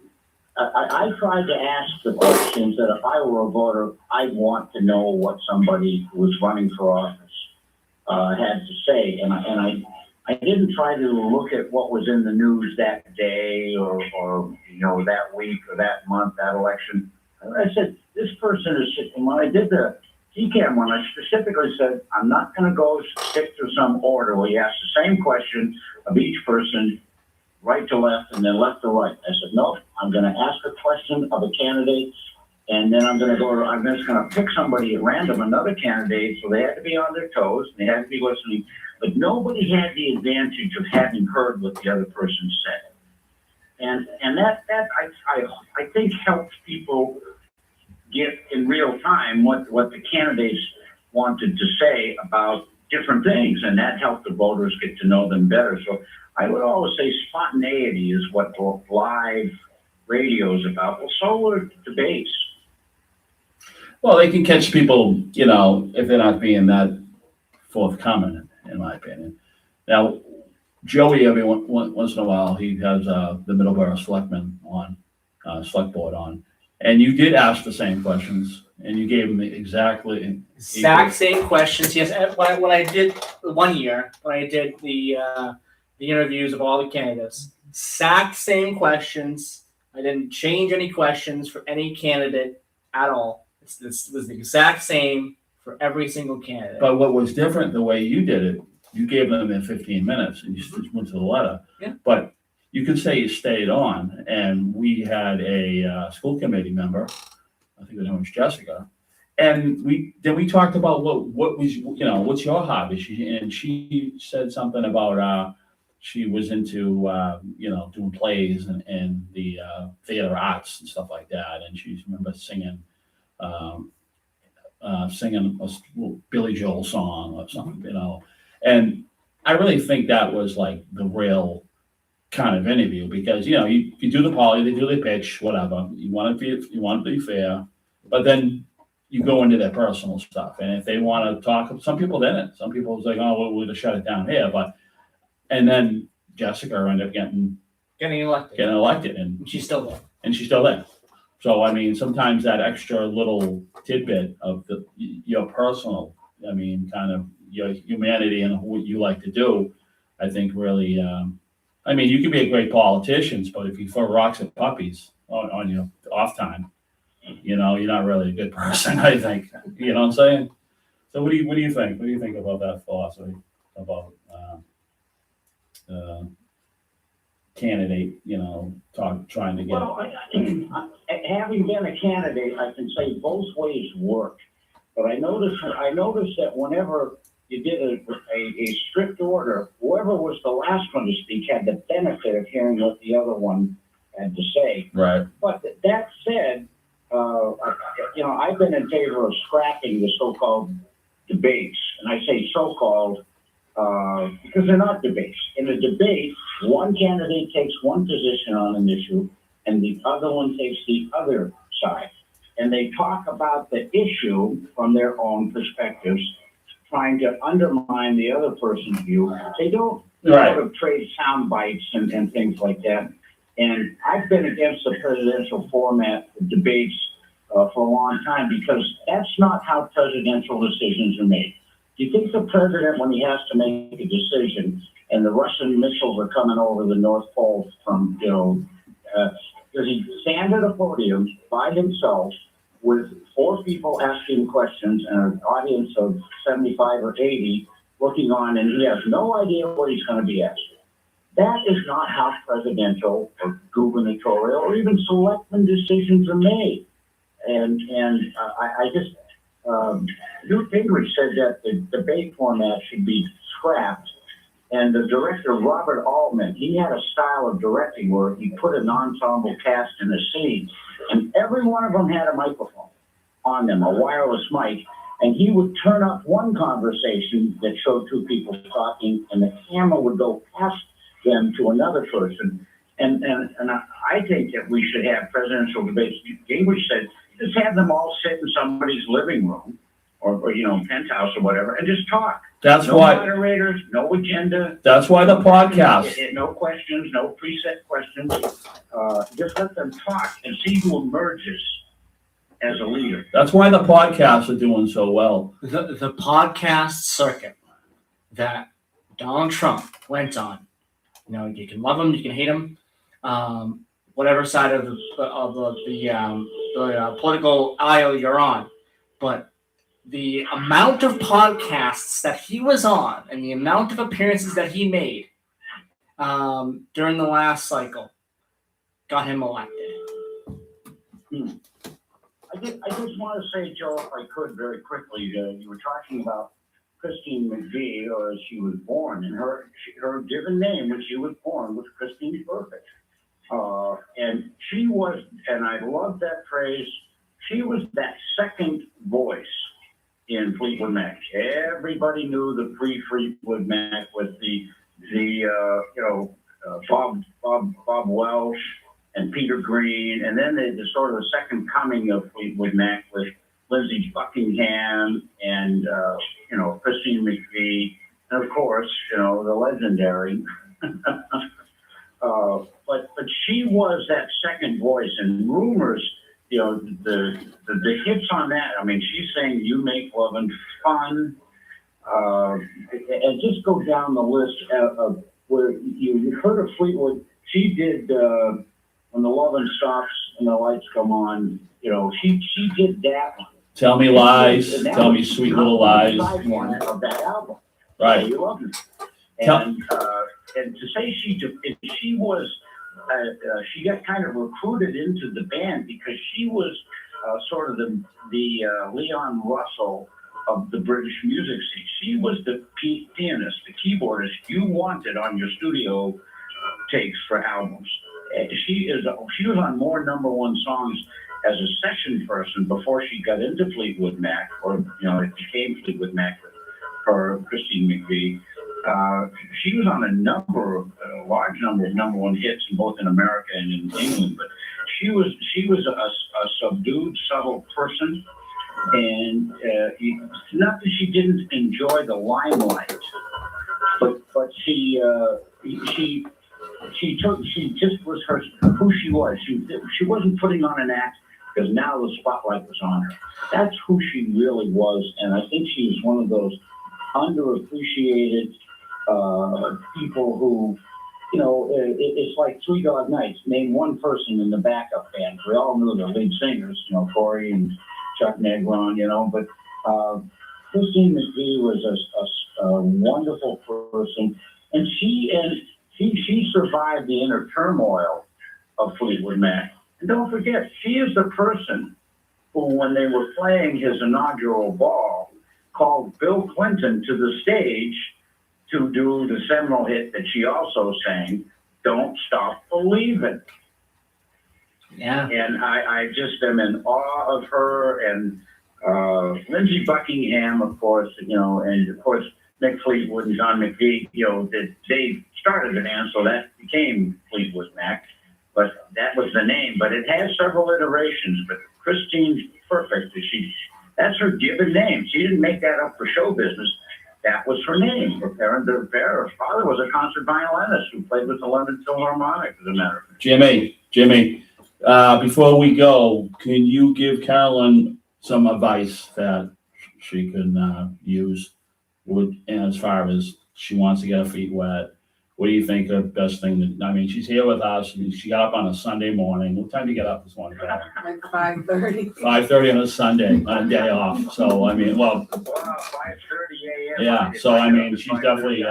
I tried to ask the questions that if I were a voter, I'd want to know what somebody who was running for office had to say, and I didn't try to look at what was in the news that day or that week or that month, that election. I said, this person is sitting. When I did the TCAM one, I specifically said, I'm not going to go stick to some order where you ask the same question of each person, right to left and then left to right. I said, no, I'm going to ask a question of a candidate, and then I'm just going to pick somebody at random, another candidate, so they had to be on their toes, and they had to be listening, but nobody had the advantage of having heard what the other person said. And that I think helps people get in real time what the candidates wanted to say about different things, and that helped the voters get to know them better. So I would always say spontaneity is what live radio is about. Well, so are debates. Well, they can catch people, if they're not being that forthcoming, in my opinion. Now, Joey, every once in a while, he has the middleboro select board on, and you did ask the same questions, and you gave him the exact same questions. Yes, when I did 1 year, when I did the interviews of all the candidates, exact same questions. I didn't change any questions for any candidate at all. This was the exact same for every single candidate. But what was different, the way you did it, you gave them in 15 minutes and you just went to the letter. Yeah. But you could say you stayed on, and we had a school committee member, I think her name was Jessica, and we talked about what was, what's your hobby? She said something about she was into doing plays and the theater arts and stuff like that, and she remember singing a Billy Joel song or something, and I really think that was like the real kind of interview, because you do the poly, they do the pitch, whatever. You want to be fair, but then you go into their personal stuff, and if they want to talk, some people didn't. Some people was like, oh, we'll just shut it down here, and then Jessica ended up getting elected, and she's still there. So I mean, sometimes that extra little tidbit of your personal, kind of your humanity and what you like to do, I think really. You can be a great politician, but if you throw rocks at puppies, on your off time, you're not really a good person, I think. You know what I'm saying? So what do you think? What do you think about that philosophy about candidate, trying to get? Well, having been a candidate, I can say both ways work. But I noticed that whenever you did a strict order, whoever was the last one to speak had the benefit of hearing what the other one had to say. Right. But that said, I've been in favor of scrapping the so-called debates, and I say so-called because they're not debates. In a debate, one candidate takes one position on an issue, and the other one takes the other side. And they talk about the issue from their own perspectives, trying to undermine the other person's view. They don't sort of trade sound bites and things like that. And I've been against the presidential format of debates for a long time because that's not how presidential decisions are made. Do you think the president, when he has to make a decision and the Russian missiles are coming over the North Pole from, does he stand at a podium by himself with 4 people asking questions and an audience of 75 or 80 looking on, and he has no idea what he's going to be asked? That is not how presidential or gubernatorial or even selectman decisions are made. And I just, Newt Gingrich said that the debate format should be scrapped. And the director, Robert Altman, he had a style of directing where he put an ensemble cast in a scene, and every one of them had a microphone on them, a wireless mic, and he would turn up one conversation that showed 2 people talking, and the camera would go past them to another person. And I think that we should have presidential debates. Gingrich said, just have them all sit in somebody's living room or penthouse or whatever and just talk. That's no why moderators, no agenda. That's why the podcast. No questions, no preset questions. Just let them talk and see who emerges as a leader. That's why the podcasts are doing so well. The podcast circuit that Donald Trump went on. You can love him, you can hate him, whatever side of the political aisle you're on, but the amount of podcasts that he was on and the amount of appearances that he made during the last cycle got him elected. I just want to say, Joe, if I could very quickly, you were talking about Christine McVie, or as she was born, and her given name when she was born was Christine Perfect. And she was, and I love that phrase, she was that second voice in Fleetwood Mac. Everybody knew the pre-Fleetwood Mac with Bob Welsh and Peter Green, and then the sort of the second coming of Fleetwood Mac with Lindsey Buckingham and Christine McVie, and of course the legendary. But she was that second voice, and rumors, the hits on that. I mean, she sang "You Make Lovin' Fun," and just go down the list of where you heard of Fleetwood. She did "When the Lovin' Stops and the Lights Come On." She did that one. Tell me lies. Tell me sweet little lies. Side one of that album. Right. You love it. And to say she was. She got kind of recruited into the band because she was sort of the Leon Russell of the British music scene. She was the pianist, the keyboardist you wanted on your studio takes for albums. She was on more #1 songs as a session person before she got into Fleetwood Mac, or it became Fleetwood Mac for Christine McVie. She was on a large number of #1 hits, both in America and in England. But she was a subdued, subtle person, and not that she didn't enjoy the limelight, but she just was who she was. She wasn't putting on an act because now the spotlight was on her. That's who she really was, and I think she was one of those underappreciated people who, it's like Three Dog Nights. Name one person in the backup band. We all knew the lead singers, Corey and Chuck Negron, but Christine McVie was a wonderful person, and she survived the inner turmoil of Fleetwood Mac. And don't forget, she is the person who, when they were playing his inaugural ball, called Bill Clinton to the stage to do the seminal hit that she also sang, Don't Stop Believin'. Yeah. And I just am in awe of her, and Lindsey Buckingham, of course, and of course Mick Fleetwood and John McVie, they started the band, so that became Fleetwood Mac. But that was the name. But it has several iterations. But Christine's perfect. That's her given name. She didn't make that up for show business. That was her name. Her father was a concert violinist who played with the London Philharmonic, as a matter of fact. Jimmy, before we go, can you give Carolyn some advice that she can use as far as she wants to get her feet wet? What do you think the best thing she's here with us. She got up on a Sunday morning. What time did you get up this morning, Carolyn? Like 5:30. 5:30 on a Sunday, on a day off. So, 5:30 a.m. yeah. So, she's definitely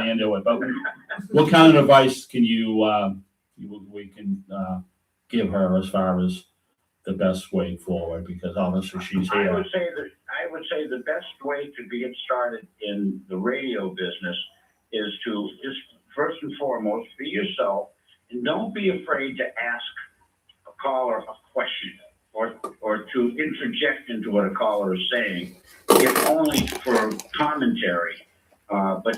into it. But what kind of advice can we can give her as far as the best way forward? Because obviously she's here. I would say the best way to get started in the radio business is to just first and foremost be yourself, and don't be afraid to ask a caller a question or to interject into what a caller is saying, if only for commentary. But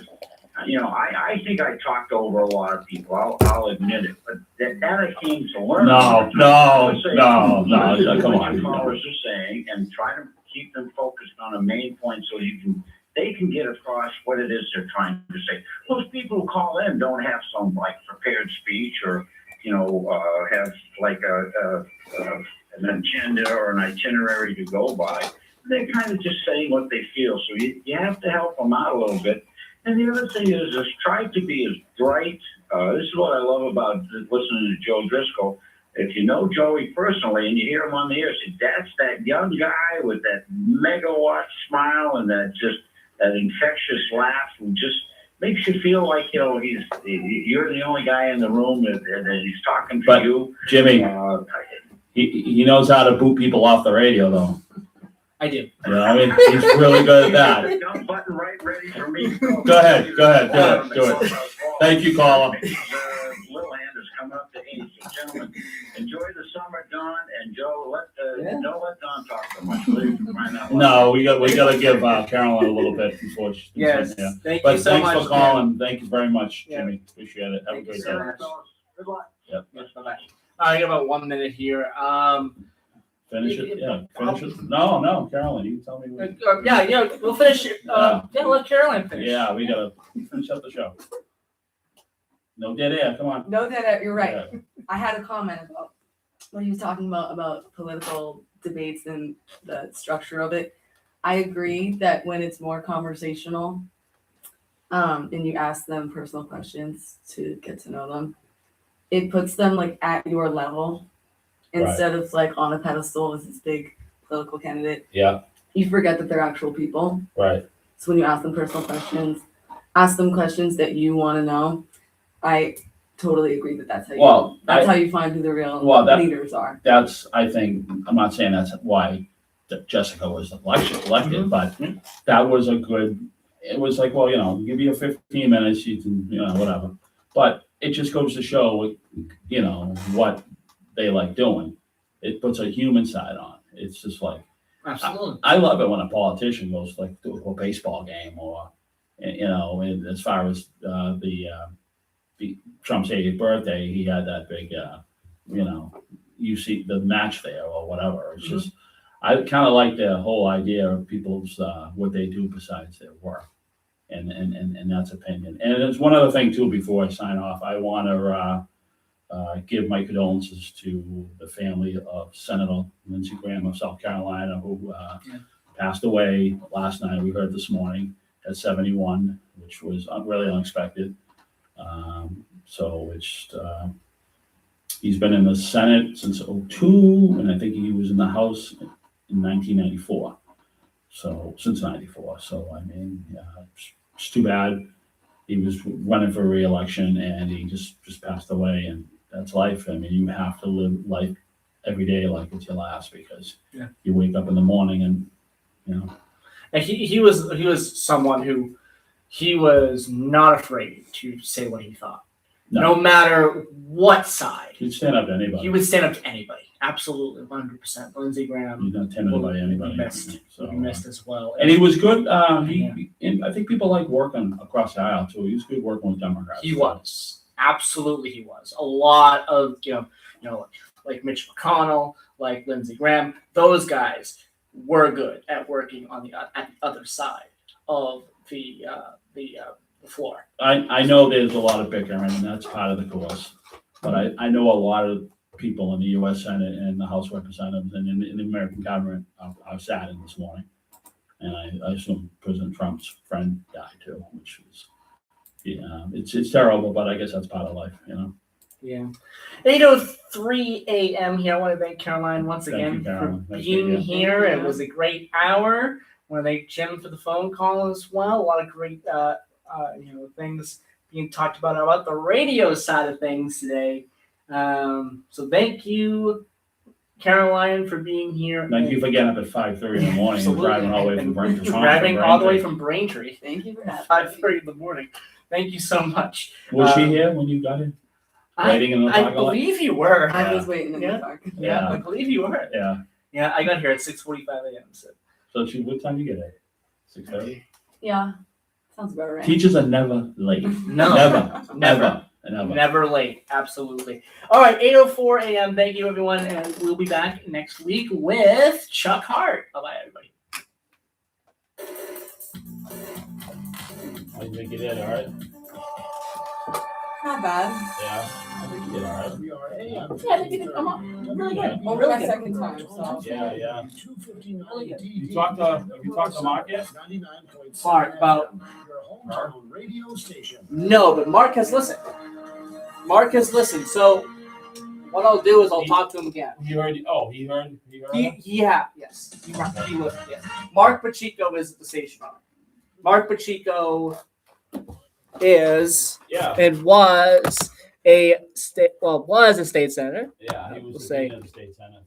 I think I talked over a lot of people. I'll admit it, but that I came to learn. No, come on. What callers are saying, and try to keep them focused on a main point so they can get across what it is they're trying to say. Most people who call in don't have some prepared speech or have an agenda or an itinerary to go by. They're kind of just saying what they feel. So you have to help them out a little bit. And the other thing is try to be as bright. This is what I love about listening to Joe Driscoll. If you know Joey personally and you hear him on the air, that's that young guy with that megawatt smile and that infectious laugh who just makes you feel like you're the only guy in the room and he's talking to you. Jimmy, he knows how to boot people off the radio, though. I do. He's really good at that. Dumb button ready for me. Go ahead, do it. Thank you, caller. Little hand is coming up to 8. So, gentlemen, enjoy the summer, Don, and Joe. Don't let Don talk so much. No, we got to give Carolyn a little bit before she. Yes. Yeah. Thank you so much. Thanks for calling. Thank you very much, Jimmy. Appreciate it. Have a great day. Good luck. Yep. Yes, bye-bye. I got about 1 minute here. Finish it. Yeah, finish it. No, Carolyn, you can tell me. We'll finish it. Let Caroline finish. Yeah, we gotta finish up the show. No dead air. Come on. No dead air. You're right. Yeah. I had a comment about what he was talking about political debates and the structure of it. I agree that when it's more conversational, and you ask them personal questions to get to know them, it puts them at your level instead of on a pedestal as this big political candidate. Yeah. You forget that they're actual people. Right. So when you ask them personal questions, ask them questions that you want to know. I totally agree that that's how you find who the real leaders are. That's, I think, I'm not saying that's why Jessica was elected, but that was a good, it was give you 15 minutes, you can, whatever. But it just goes to show, what they like doing. It puts a human side on. It's just absolutely. I love it when a politician goes to a baseball game or, and as far as the Trump's 80th birthday, he had that big, you see the match there or whatever. It's just, I kind of like the whole idea of people's, what they do besides their work. And that's opinion. And there's one other thing too, before I sign off, I want to give my condolences to the family of Senator Lindsey Graham of South Carolina, who passed away last night. We heard this morning at 71, which was really unexpected. So it's he's been in the Senate since '02, and I think he was in the House in 1994. So since '94. So I mean, it's too bad. He was running for re-election, and he just passed away, and that's life. I mean, you have to live life every day like it's your last, because you wake up in the morning and And he was someone who he was not afraid to say what he thought, no matter what side. he'd stand up to anybody. He would stand up to anybody. Absolutely, 100%. Lindsey Graham. He's not timid by anybody. He missed as well. And he was good. And I think people like working across the aisle too. He was good working with Democrats. He was. Absolutely, he was. A lot of like Mitch McConnell, like Lindsey Graham, those guys were good at working on at the other side of the floor. I know there's a lot of bickering, and that's part of the course. But I know a lot of people in the U.S. Senate and the House of Representatives and in the American government are saddened this morning. And I assume President Trump's friend died too, which was, it's terrible, but I guess that's part of life, Yeah. 8:03 a.m. here. I want to thank Caroline once Thank again you, Caroline. for Nice being meeting you. here. It was a great hour. I want to thank Jim for the phone call as well. A lot of great things being talked about the radio side of things today. So thank you, Caroline, for being here. Thank you for getting up at 5:30 in the morning and driving all the way from Braintree. Driving all the way from Braintree. Thank you for having 5:30 in the morning. Thank you so much. Was she here when you got here? Waiting in the I parking lot? believe you were. I was waiting in the park. Yeah, I believe you were. Yeah. Yeah, I got here at 6:45 a.m. So What time did you get here? 6:30? Yeah, sounds about right. Teachers are never late. no, Never. never late. Absolutely. All right, 8:04 a.m. Thank you, everyone, and we'll be back next week with Chuck Hart. Bye, everybody. I think you did all right. Not bad. Yeah. I think you did all right. Yeah, I think you did come on. Really good. Over Really my good. second time, so. Yeah. Really good. You talked to Mark yet? Mark, about your hometown radio station. no, but Mark has listened. So what I'll do is I'll talk to him again. He heard. Oh, he heard. Yes. He listened. Yes. Mark Pacheco is the station owner. Mark Pacheco is Yeah. and was a state senator. Yeah. He was We'll the say- dean of the state senate